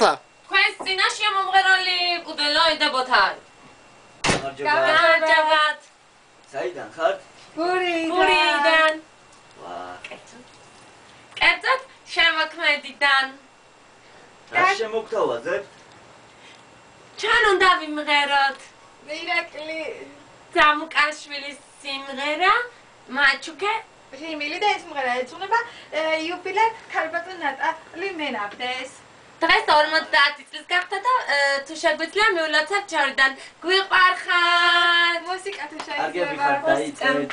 ახლა? Თქვენს წინაშეა მომღერალი კუდელოი და ბოთარი. გამარჯობათ. საიდან ხართ? გურიდან. ვა. კერძოდ შემოქმედიდან. რა შემოგთავაზებთ? ჩვენ უნდა ვიმღეროთ მირაკლი ძამუკაშვილის სიმღერა მაჩუკე ჟიმილი და ეს სიმღერა ეძღვნება იუბილე ქალბატონ ნატალი მენაბდეს. დღეს 50 წლის გახდა და თუ შეგვიძლია მივლოცავთ ჯორიდან. გვიყვარხარ. მუსიკა თუ კარგები შეიძლება. ხართ დაიწერეთ.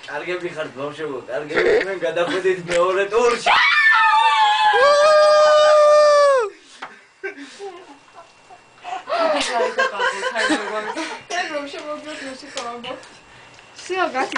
კარგები ხართ ბავშვებო, კარგები თქვენ გადახვედით მეორე ტურში. ბავშვებო, გასულ. სიო, გასი